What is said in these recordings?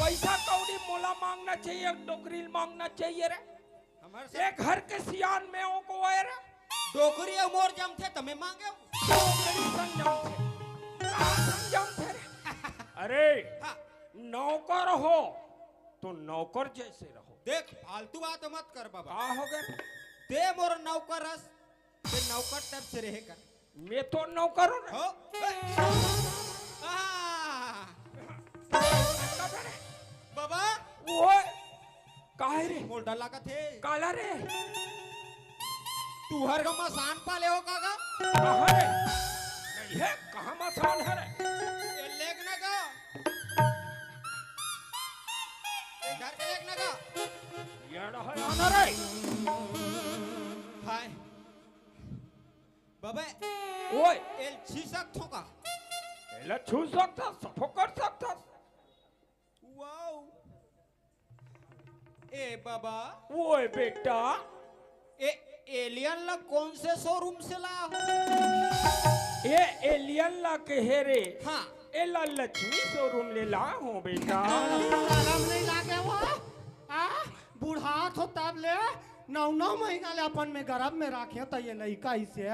पैसा कौड़ी मोला मांगना चाहिए, डोकरी मांगना चाहिए रे। एक घर के सियान में ओ को है रे डोकरी मोर जम थे तमे मांगे डोकरी संजम थे, संजम थे रे। अरे हाँ। नौकर हो तो नौकर जैसे रहो। देख फालतू बात मत कर बाबा। का हो गए दे मोर नौकर रस ते नौकर टाइप से रहे कर। मैं तो नौकर हूँ हो बाबा वो काहे रे मोर डला का थे काला रे तू हर गमा सान पाले हो कागा कहाँ रे नहीं है कहाँ मसान है रे ये लेग ना का ये घर के लेग ना का ये रहा आना रे हाय बाबा ओए एल छीसक थोका एला छू सकता सफो कर सकता वाओ ए बाबा ओए बेटा ए एलियन ला कौन से शोरूम से ला हो ये एलियन ला कहे रे हाँ एला लक्ष्मी शोरूम ले ला हूँ बेटा आराम नहीं लागे वो बूढ़ा हो तब ले 9 महीना ले अपन में गरब में रखे तो ये लड़का इसे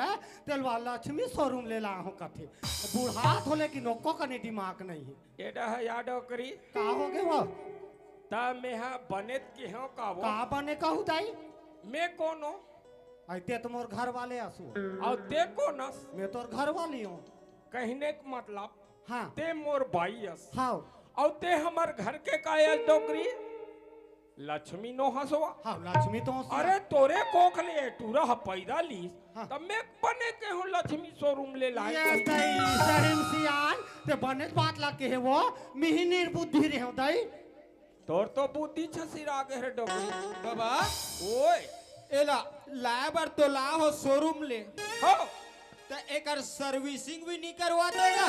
तेलवा लक्ष्मी शोरूम ले ला हूँ कथे बूढ़ा हो लेकिन ओको कने दिमाग नहीं है एडा है यादव करी का हो गए वो ता में हा बनेत के हो का वो का बने कहू दाई मैं कोनो ऐते तो मोर घर वाले आसू और देखो न मैं तोर घर वाली हूँ कहने का मतलब हाँ ते मोर भाई अस हाँ और ते हमार घर के कायल डोकरी लक्ष्मी नो हसवा हाँ लक्ष्मी तो अरे तोरे कोख ले टूरा पैदा लीस हाँ। तब मैं बने के हूँ लक्ष्मी शोरूम ले लाए ये दाई सरिम सियान ते बने बात ला के है वो मिही निर्बुद्धि रे हो दाई तोर तो बुद्धि छसिरा के रे डोकरी बाबा ओए एला लाबर तो ला हो शोरूम ले हो तो एकर सर्विसिंग भी नहीं करवा देगा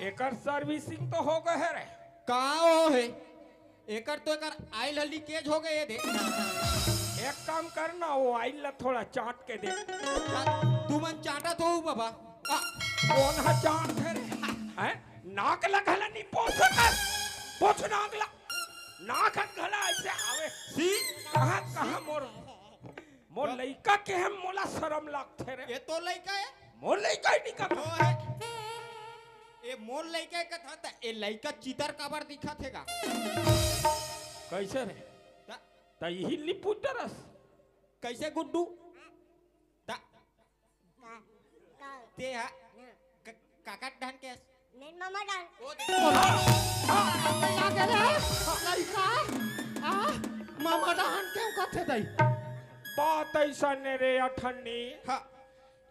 एकर सर्विसिंग तो हो गए रे कहाँ हो है एकर तो एकर आइल लीकेज हो गए दे एक काम करना वो आइल ला थोड़ा चाट के दे तू मन चाटा तो हो बाबा कौन हा चाट है रे हैं नाक लगला नहीं पोछ कर पोछ नाक ला नाक गला ऐसे आवे सी कहाँ कहाँ मोर मोर लइका के हम मोला शर्म लागथे रे ये तो लइका है मोर लइका ही निकल वो है ये मोर लइका का था ता ये लइका चितर काबर दिखा थेगा कैसे रे ता यही लिपुटरस कैसे गुड्डू ता ते हा काका ढन के नहीं मामा डाल लागे रे लड़का मामा डाहन क्यों कथे दाई बात ऐसा ने रे अठन्नी हाँ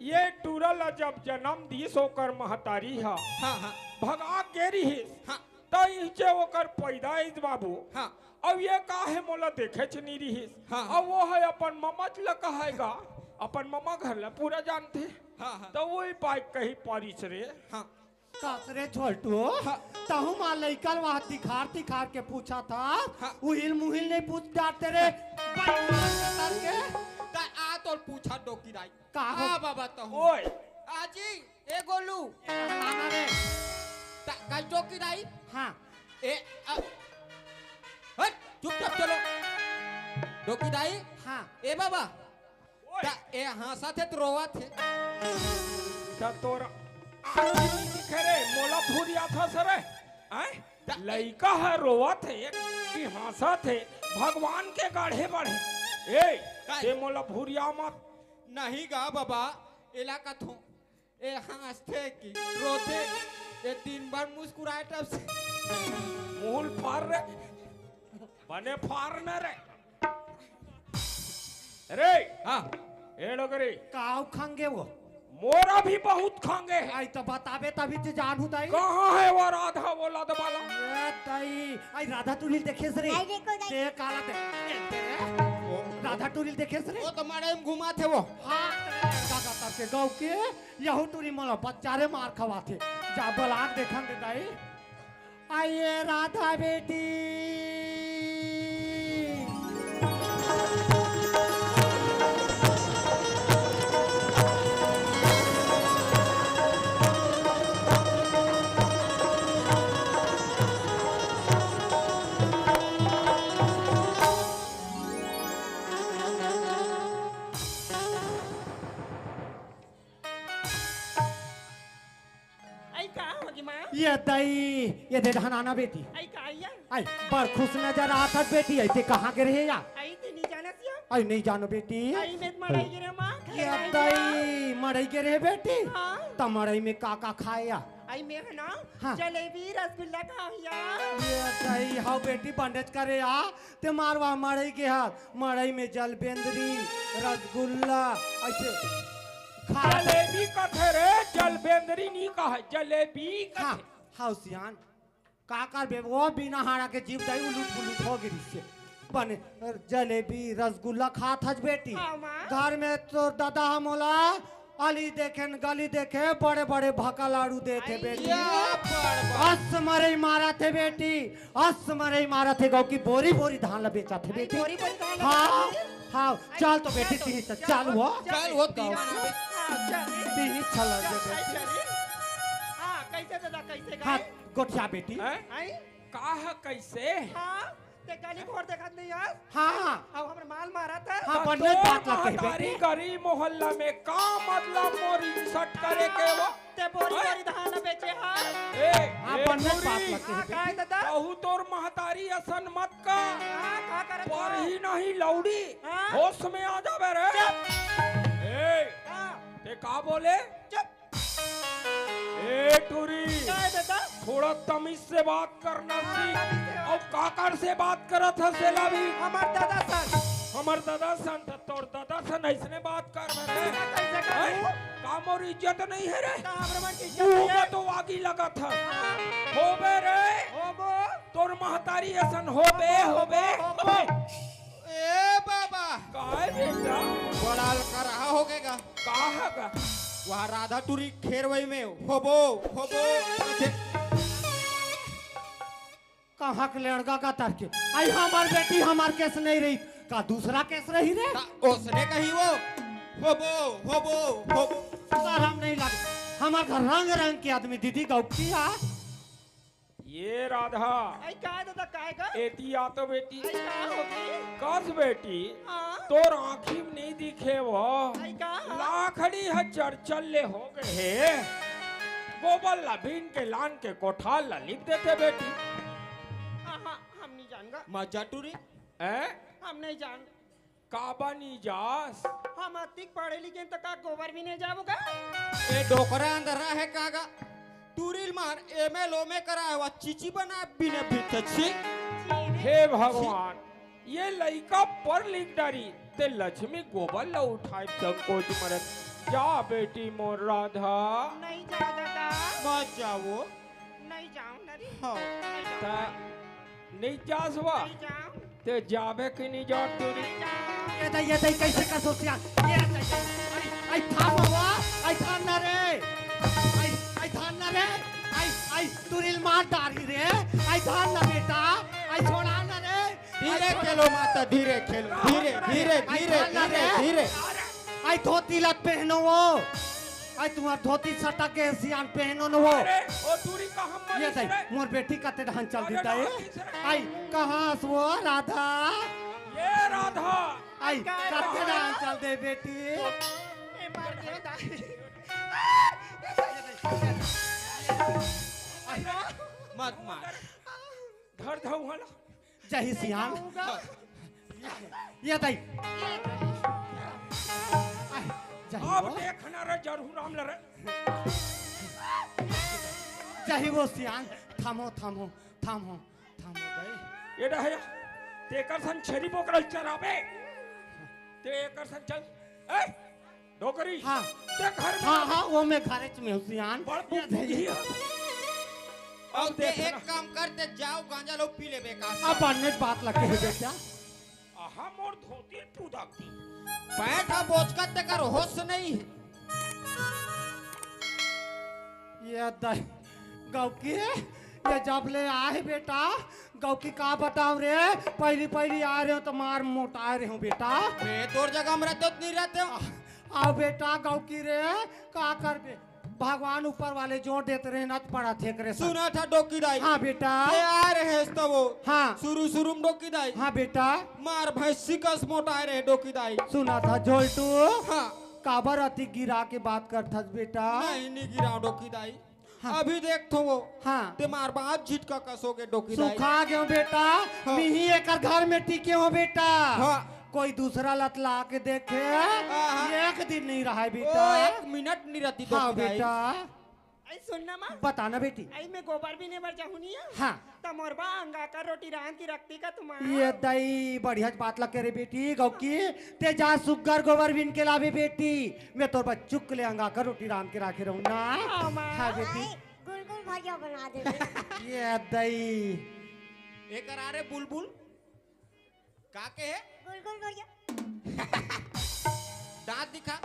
ये टूरल जब जन्म दी सोकर महतारी हा हाँ हाँ भगा गेरी हिस हाँ तो इचे ओकर पैदाइश बाबू हाँ अब ये का है मोला देखे चनी रहीस हाँ। अब वो है अपन ममा ल कहेगा अपन ममा घर ला पूरा जानते हाँ हाँ तो वही बाइक कहीं पारिस रे हाँ कसरे छोटू तहु मां लइकल वहां तिखार तिखार के पूछा था उहिल मुहिल नहीं पूछ डालते रे के ता आ तो पूछा डोकी राई का हो? हाँ बाबा तो ओए आजी ए गोलू नाना रे ता का डोकी राई हाँ ए हट चुपचाप चलो डोकी राई हाँ ए बाबा ओए ता ए हंसा थे तो रोवा थे ता तोरा दिखे रे मोला भूरिया था सरे हैं लइका है रोवा थे कि हंसा थे भगवान के गाढ़े बढ़े ए ते मोला भूरिया मत नहीं गा बाबा इलाका थो ए हंसते की रोते ए 3 बार मुस्कुराए तब से मूल फार रे बने फार न रे रे हाँ ए डोगरी काव खांगे वो मोरा भी बहुत खांगे है आई तो बताबे तभी तो जानू दाई कहाँ है वो राधा बोला दबाला ये दाई आई राधा टुरिल देखे रे आई देखो दाई। ते काला दे राधा टुरिल देखे रे वो तो मारे में घुमा थे वो हाँ काका तब के गाँव के यहू टुरी मला बच्चारे मार खवा थे जा बलाक देखन दे दाई आइए राधा बेटी दई ये दे ढनाना बेटी आई काया आई बड़ खुश नजर आत हट बेटी ऐसे कहाँ के रहे या आई ते नहीं जाना सिया आई नहीं जानो बेटी आई में मड़ाई गिरे मां ये दई मड़ई के रहे बेटी हां त मड़ई में का खाया आई में है ना हाँ। जलेबी रसगुल्ला खाया ये दई हाउ बेटी बंडेज करे आ ते मारवा मड़ई के हाथ मड़ई में जलबेंदरी रसगुल्ला ऐसे खा जलेबी कथे रे जलबेंदरी नहीं कहा जलेबी हाँ कथे हाउसियान का कर बे वो बिना हारा के जीव दई उलूट पुलूट हो गिरी से बने जलेबी रसगुल्ला खात हज बेटी हाँ, माँ। घर में तो दादा हमोला अली देखे गली देखे बड़े बड़े भका लाड़ू देते बेटी अस मरे मारा थे बेटी अस मरे मारा थे गाँव की बोरी बोरी धान ला बेचा थे बेटी बोरी बोरी धान ला हाँ बेचा हाँ चल तो बेटी तीन तो चल वो चल वो तीन तीन चल बेटी हां कैसे दादा कैसे हाँ गए गोठिया बेटी हैं? आई काह कैसे हां ते गली घोर देखत नहीं यार हाँ अब हमरे माल मारा था हाँ तो बंडे बात ला कह महतारी बेटी गरीब मोहल्ला में का मतलब मोरी सट करे के वो ते बोरी बोरी धान बेचे हां ए हाँ ए बंडे मोरी, बात ला हां कह काय दादा कहू तोर महतारी असन मत का हां का करत पर ही नहीं लौड़ी हाँ? होश में आ जाबे रे ए हां ते का बोले चुप ए टूरी काय दादा थोड़ा तमीज से बात करना हाँ, तमीज से सीख बात। और काकर से बात करत हसेला भी हमार दादा सन हमर दादा सन त तोर दादा सन ऐसने बात कर रे कैसे करूं काम और इज्जत नहीं है रे का हमरे मन की मुंह इज्जत में है तो आगी लगा था होबे रे होबो तोर महतारी असन होबे होबे ए बाबा काय बेटा बड़ा का रहा होगेगा काह का वहाँ राधा टूरी खेरवई में होबो कहाँ के लड़का का तरके आई हमार बेटी हमार केस नहीं रही का दूसरा केस रही रे उसने कही वो होबो होबो होबो सर हम नहीं लगे हमार घर रंग रंग के आदमी दीदी गौकी आ ये राधा आई काय दादा काय का एती आ तो बेटी आई का होगी कस बेटी हां तोर आँखी में नहीं दिखे वो आई का लाखड़ी हजर चले हो गए है गोबर लबीन के लान के कोठाल ला लिख देते बेटी हां हम नहीं जानगा मजा टूरी हैं हम नहीं जान काबा नी जास हम अतिक पढ़े लिखे तो का गोबर भी नहीं जाबोगा ए डोकरा अंदर है कागा टूरिल मार एमएलओ में करा हुआ चीची बना बिना भीतची हे भगवान ये लड़का पर लिख डारी ते लक्ष्मी गोबर ला उठाए संकोच मरत जा बेटी मोर राधा नहीं जा दादा मत जाओ नहीं जाऊं नरी हाँ नहीं ता जाऊं नहीं जासवा नहीं जाऊं ते जाबे कि नहीं जा तूरी नहीं जाऊं ये दई कैसे कर सोचिया ये आई थाम हुआ आई थाम ना रे आई थाम ना रे आई तुरिल मार डारी रे आई थाम ना बेटा आई छोड़ा ना रे धीरे खेलो माता धीरे खेलो धीरे धीरे धीरे धीरे धीरे आई धोती लत पहनो वो आई तुम्हार धोती सटा के सियान पहनो न वो अरे ओ तूरी का हम ये दई मोर बेटी कते ढन चल देता है आई कहां से वो राधा ये राधा आई कते ढन चल दे बेटी ए मार दे दादी मत मार धर धौ हला जही सियान ये दई अब देखना रे जरूर राम लरे जही वो सियान थामो थामो थामो थामो गए ये रहे तेकर सन छरी बोकरल चराबे ते एकर सन चल ए डोकरी हाँ ते घर में हाँ हाँ वो मैं घरे में हूँ सियान बड़ बुद्धि है अब ते एक काम करते जाओ गांजा लो पी ले बेकार अब अन्य बात लगे है बेटा आहा मोर धोती टूटती पैठा बोझ करते कर होश नहीं है ये दई गाँव की ये जब ले आए बेटा गाँव की का बताओ रे पहली पहली आ रहे हो तो मार मोटा रहे हो बेटा मैं तोर जगह में रहते नहीं रहते हो आओ बेटा गाँव की रे का कर बे भगवान ऊपर वाले जोर देते रहे ना पड़ा थे करे सुना था डोकी दाई हाँ बेटा ये आ रहे हैं तो वो हाँ शुरू में डोकी दाई हाँ बेटा मार भैंसी कस मोटा रहे डोकी दाई सुना था जोल्टू हाँ काबर अति गिरा के बात करता बेटा नहीं गिरा डोकी दाई अभी देख तो वो हाँ ते मार बात झिटका कसोगे डोकी दाई सुखा गयो बेटा मिही एकर घर में टिके हो बेटा हाँ। कोई दूसरा लत ला के देखे एक दिन नहीं रहा है ओ बेटा 1 मिनट नहीं रहती हाँ डोकी दाई बेटा आई सुनना माँ बताना बेटी आई मैं गोबर भी नहीं बर जाऊँ नहीं हाँ तो मोरबा अंगा का रोटी रान की रखती का तुम्हारा ये दई बढ़िया बात लग रे बेटी गौकी ते जा सुगर गोबर बिन के लावे बेटी मैं तोर बच्चुक ले अंगा कर रोटी राम के राखे रहूं ना हाँ, माँ। हाँ बेटी गुलगुल भजिया बना दे ये दई एक अरे बुलबुल काके है गुलगुल भजिया दांत दिखा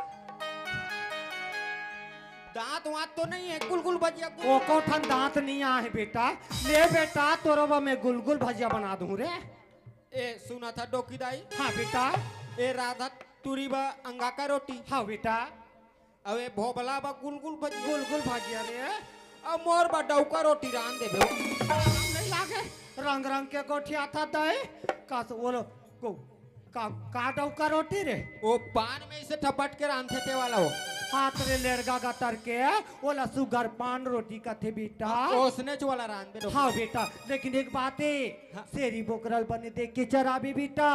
दांत वात तो नहीं है गुलगुल भजिया ओ को ठन दांत नहीं आ है बेटा ले बेटा तोरवा में गुलगुल भजिया बना दूं रे ए सुना था डोकी दाई हाँ बेटा ए राधा तुरी बा अंगा का रोटी हाँ बेटा अबे भोबला बा गुलगुल भजिया गुलगुल भजिया रे अब मोर बा डौका रोटी रान दे बे नहीं लागे रंग रंग के गोठिया था दई का वो का डौका रोटी रे ओ पान में इसे ठपट के रांधे ते वाला हो हाथ रे लेड़गा का तर के ओला सुगर पान रोटी का थे बेटा ओसने च वाला रान दे हाँ बेटा लेकिन एक बात है शेरी बोकरल बने देख के चराबी बेटा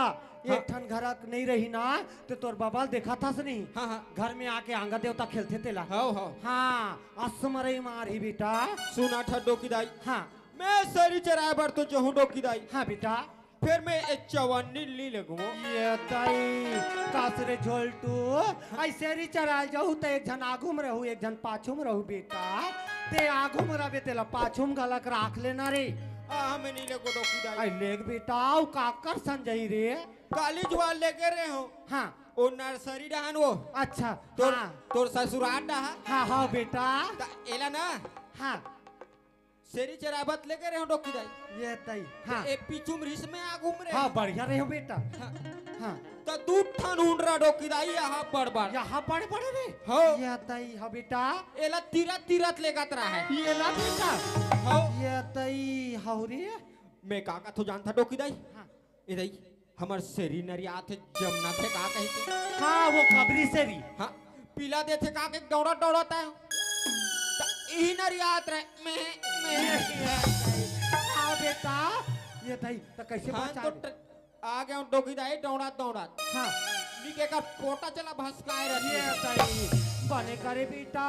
एक ठन घर नहीं रही ना तो तोर बबाल देखा था नहीं हाँ हाँ घर में आके आंगा देवता खेलते तेला हाओ हाओ हाँ असमरई मारी बेटा सुना था डोकी दाई हाँ मैं सरी चराए बर तो जहूं डोकी दाई हाँ बेटा फिर मैं एक चवन्नी ली लगूं ये ताई कासरे झोलटू ऐसे री चराल जाऊ तो एक जन आगू में रहू एक जन पाछू में रहू बेटा ते आगू में रहे तेला पाछू में गलक राख लेना रे हमें नहीं लगो डोकी दाई आई लेग बेटा उ काकर संजई रे काली ज्वाल लेके रहे हो हाँ ओ नर्सरी डहान वो अच्छा तोर हाँ तोर ससुराल डहा हाँ हाँ बेटा ता एला ना हाँ सेरी चराबत लेके रहे हो डोकी दाई ये ताई हाँ ए पीछू मरीस में आ घूम रहे हाँ बढ़िया रहे हो बेटा हाँ। हाँ तो दूध थान ढूंढ रहा डोकी दाई यहाँ बड़ बड़ यहाँ बड़े बड़े रे हो ये ताई हाँ बेटा एला तीरथ तीरथ लेकर रहा है ये ला बेटा हो ये ताई हाँ रे मैं काका तो जानता डोकी दाई हाँ ए दाई हमार सेरी नरिया थे जमना थे का कहते हाँ वो खबरी से री हाँ पीला दे थे का के दौड़ा दौड़ता है यही नरियात रहे मैं हाँ बेटा ये ताई तो कैसे हाँ बचा तो आ गया डोकी दाई दौड़ा दौड़ा हाँ निके का पोटा चला भसकाए रहती ये है ताई बने करे बेटा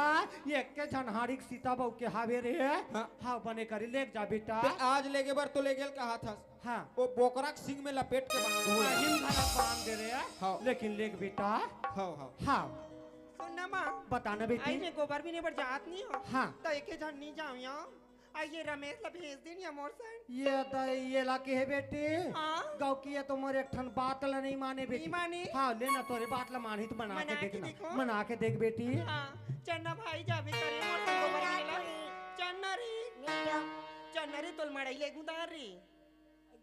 ये के झनहारिक सीता बहू के हावे रे हाँ। हाँ बने करे ले जा बेटा ते आज लेगे बर तो ले गेल कहा था हाँ वो बोकरा के सिंग में लपेट के बांधो है हिम घरा बांध दे रहे हाँ। लेकिन लेग बेटा हाँ हाँ हाँ सुनना माँ बताना आई बेटी मैं गोबर भी नहीं बर जात नहीं हो हाँ तो एक जन नहीं जाऊँ यहाँ आई ये रमेश ला भेज देनी है मोर से ये दाई ये लाके है बेटी हाँ गाँव की है तुम्हारे एक ठन बात ला नहीं माने बेटी नहीं माने? हाँ लेना तोरे बात ला मानी तो बना बना के के देखना देखो। बना के देख बेटी हाँ चन्ना भाई जावे करे मोर से गोबर मिला चन्ना रे नहीं जो चन्ना रे तोल मड़ाई ले गुदार रे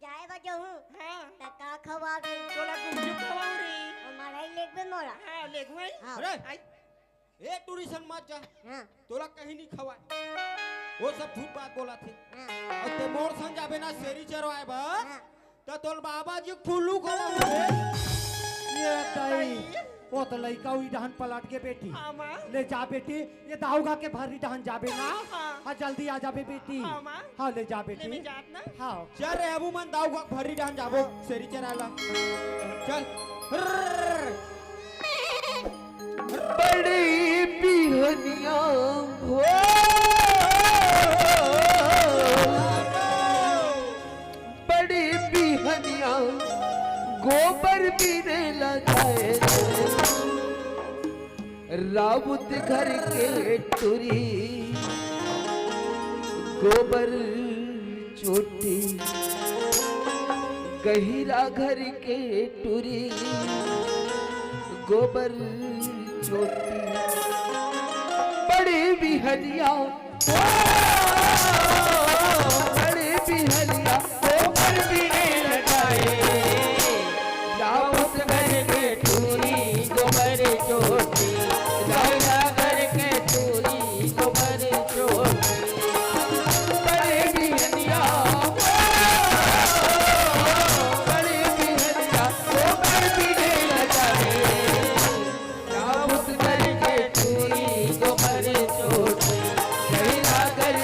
जाए बजो हूँ हाँ तका खवा दे तोला गुमचुक खवाऊ रे हमारा ही लेग में मोरा हाँ ले गुआई हाँ। अरे आई ए टूरिशन मत जा हाँ तोला कहीं नहीं खवाए वो सब झूठ बात बोला थे हाँ और ते मोर संग जाबे ना सेरी चरवाए बा हाँ तो तोल बाबा जी फुल्लू को ये दाई वो तो लड़का हुई डहन पलट के बेटी हाँ माँ ले जा बेटी ये दाऊगा के भरी डहन जाबे ना हाँ। हाँ जल्दी आ जाबे बेटी हाँ, माँ। हाँ ले जा ले बेटी में जात ना हाँ चल रे अबू मन दाऊ का भरी डान जाबो सेरी चराला चल रर्र। बड़ी बिहनिया हो बड़ी बिहनिया गोबर बीने लगाए राउत घर के टुरी गोबर चोटी गहिरा घर के टुरी गोबर चोटी बड़ी बिहनिया बड़ी बिहनिया गोबर बीने लगाए राउत घर के टूरी गोबर चोटी गहिरा घर के टूरी गोबर चोटी बड़ी बिहनिया बड़ी बिहनिया गोबर बीने लगाए राउत घर के टूरी गोबर चोटी गहिरा घर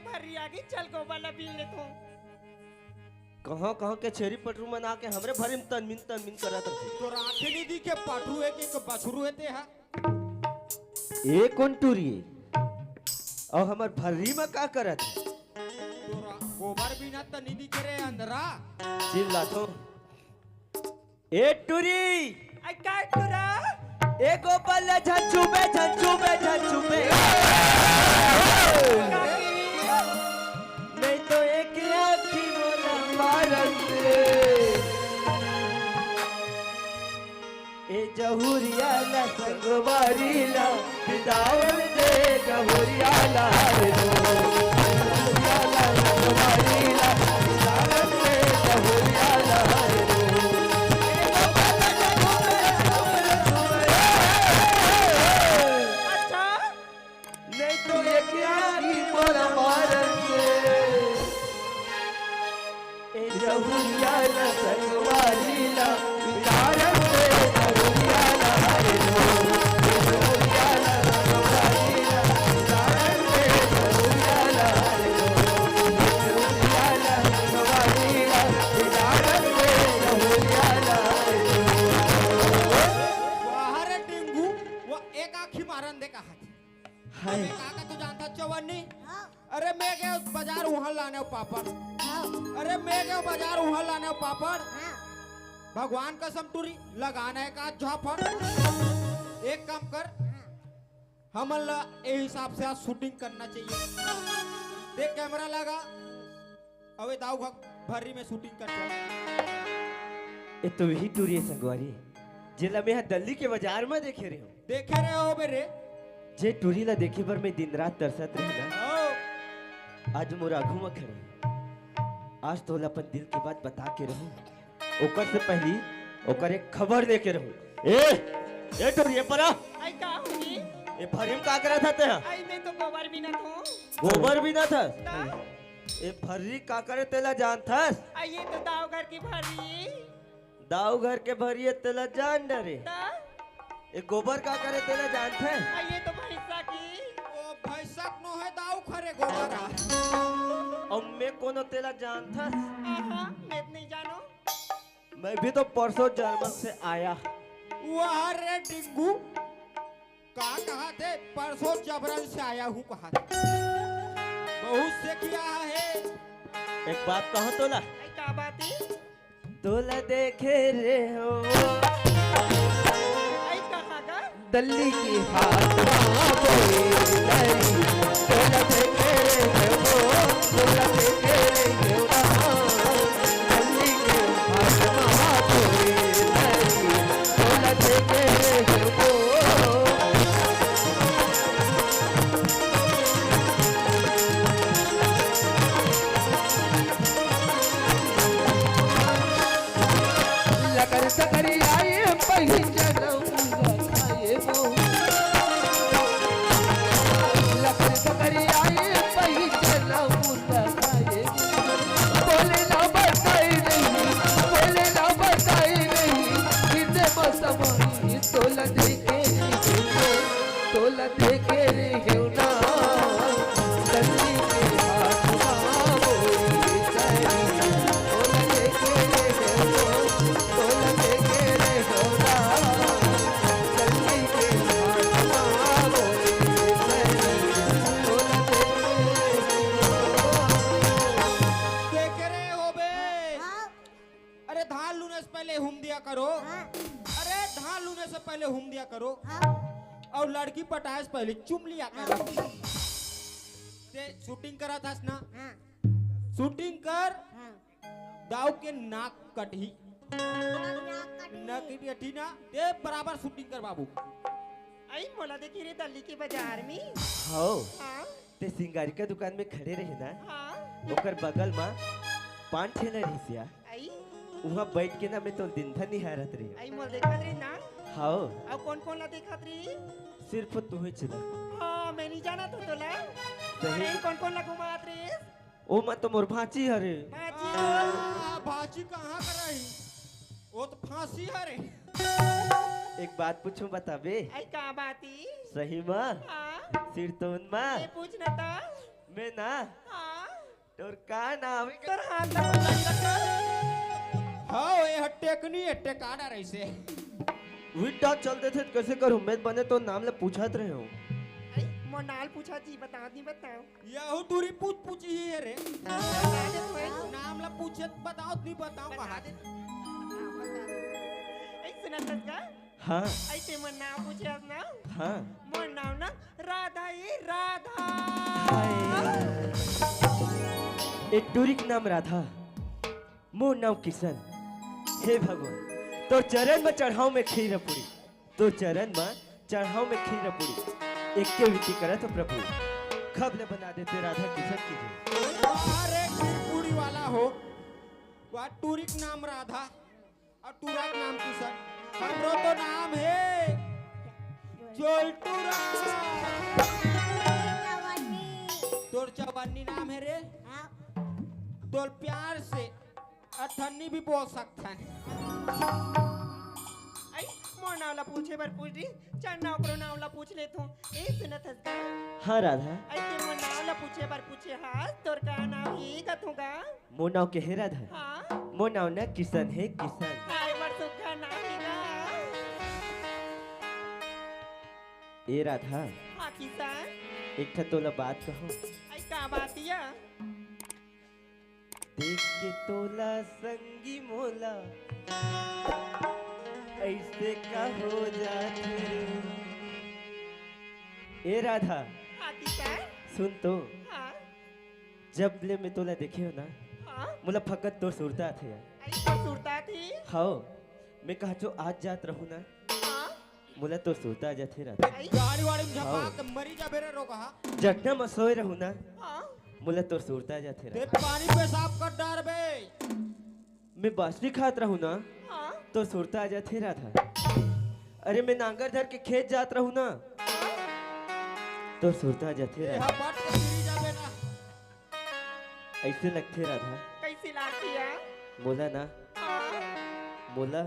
भर्री आ गई चल गोबर ला बीन ले तू कहाँ कहाँ के छेरी पटरू मना के हमरे भरे में तनमिन करत रहे। तो राखे नहीं दी के पाटरू है कि बछरू है ते हा ए कौन टूरी और हमर भर्री में का करत है? तोरा गोबर बिना त निधि करे अंदरा चिल्ला तो ए टूरी आई का टुरा ए गोपाल झंझुबे झंझुबे झंझुबे नहीं तो एक आँखी मोला मारन दे ए जहुरिया ला संगवारी ला विदावन दे जहुरिया ला रे दो जहुरिया ला संगवारी ला विदावन दे जहुरिया ला रे दो अच्छा नहीं तो एक आँखी मोला मारन दे ए जहुरिया ला संगवारी ला विदावन दे जहुरिया ला रे दो जहुरिया ला संगवारी ला विदावन दे जहुरिया ला रे दो जहुरिया ला संगवारी ला विदावन दे जहुरिया ला रे दो बाहर टिंगू वो एक आंखी मारन दे कहा हाय काका तू जानता चवन्नी हाँ अरे मैं गया बाजार वहां लाने पापड़ हाँ अरे मैं गया बाजार वहां लाने पापड़ हाँ भगवान कसम टूरी लगाने का झापड़ एक काम कर हम ए हिसाब से आज शूटिंग करना चाहिए देख कैमरा लगा अबे दाऊ भर्री में शूटिंग करते ए तो वही टूरी है संगवारी जिला में यहाँ दिल्ली के बाजार में देखे रहे हो देखे रहे हो मेरे जे टूरी ला देखे पर मैं दिन रात तरसत रहे ना आज मोर आघू में खड़े आज तो अपन दिल की बात बता के रहूं ओकर से पहली ओकर एक खबर दे के रहूं ए टूरी ये परा आई का होगी ए भरीम का करा था ते आई मैं तो गोबर बिना तू गोबर भी ना था ता ए भरी का करे तेला जान था आई ये तो दाव घर की भर्री दाऊ घर के भरिए तेला जान डरे ता ए गोबर का करे तेला जान था आई ये तो भैंसा की ओ भैंसक नो है दाऊ खरे गोबरा और मैं कोनो तेला जान था आहा मैं नहीं जानो मैं भी तो परसों जर्मन से आया वाह रे टिंगू कहा थे परसों जबरन से आया हूँ कहा बहुत से किया है एक बात कहो तोला आई का बाती तोला देखे रे हो आई कहा का दल्ली की हाथ तोला देखे रे हो तोला देखे रे हो दल्ली की हाथ तोला देखे रे हो लगन सकरी आए पही जलऊंगा खाए वो लगन सकरी आए पही जलऊंगा खाए बोले ना बताई नहीं किसे मसमाई तोला देखे रे हो ना दल्ली के हाथ मावो तोला देखे रे हो तोला देखे रे हो ना दल्ली के हाथ मावो तोला देख रहे हो बे हाँ अरे धान लूने से पहले हुम दिया करो हाँ अरे धान लूने से पहले हुम दिया करो हाँ और लड़की पटाए से पहले चुम लिया करो ते शूटिंग करा था ना हाँ शूटिंग कर हाँ दाऊ के नाक कटी नाक नाक कटी ना ते बराबर शूटिंग कर बाबू आई मोला देखी रे दिल्ली के बाजार में हाँ हाँ ते सिंगारी का दुकान में खड़े रहे ना हाँ ओकर बगल में पान ठेला रहिसिया आई वहाँ बैठ के ना मैं तो दिन भर निहारत रही आई मोल देखत रे ना हाँ अब कौन कौन ला देखत रे सिर्फ तू ही चला हाँ मैं नहीं जाना तो तोला सही। अरे कौन कौन ला घुमात रे ओ मैं तो मोर भांची हरे बाजी भाजी कहाँ कर रही वो तो फांसी है रे एक बात पूछूं बताबे आई का बाती सही माँ हाँ सिर तो उन माँ ये पूछना था मैं ना हाँ तोर का नाम है? तोर हाथ लगा हाँ ये टेकनी है टेकाना रही से विटा चलते थे तो कैसे करूं मैं बने तो नाम ले पूछत रहे हो मोनाल पूछा जी बता दी बताओ यहू टूरी पूछ ही है रे बता दे तो नाम ला पूछे बताओ नहीं बताओ बता कहाँ दे ऐसे ना तस्का हाँ ऐसे मन नाम पूछे ना हाँ मोर नाम ना राधा ये राधा एक टूरी के नाम राधा मोर नाम किशन हे भगवान तो चरण में चढ़ाओ में खीर पूरी तो चरण में चढ़ाओ में खीर पूरी एक के विधि करे तो प्रभु कब ले बना देते राधा किशन की जय अरे पूरी वाला हो वह टूरी का नाम राधा और टूरा का नाम किशन हमरो तो नाम है जोलटूरा तोर चवन्नी नाम है रे तोर प्यार से अठन्नी भी बोल सकता है आई मोर नावला पूछे बर पूछ दी चल नाव करो नावला पूछ ले तू ए सुनत हस का हाँ राधा आई ते मोर नावला पूछे बर पूछे हां तोर का नाम ही कथूगा मोर नाम के है राधा हां मोर नाम ना किशन है किशन आई बर सुखा नाम ही ना ए राधा हां किसान एक था तोला बात कहो आई का बातिया देख के तोला संगी मोला ऐसे का हो जाते ए राधा हां किसान सुन तो हां जब ले मैं तोला देखे हो ना हां मुला फकत तो सुरता थे आई तो सुरता थी हाओ मैं कहा जो आज जात रहूं ना हां मुला तो सुरता जाते राधा आई गाड़ी वाड़ी में झपा के मरी जा बेरे रो कहा जगना में सोए रहूं ना हां मुला तो सुरता जाते ते राधा पानी पेशाब कर डार बे मैं बासुरी खात रहूं ना हां तो सुरता जाते राधा अरे मैं नांगर धर के खेत जात रहूं ना तो सुरता जाते ये राधा हपट के गिरी जा बेना ऐसे लगते राधा कैसी लागती है मोला ना हां मोला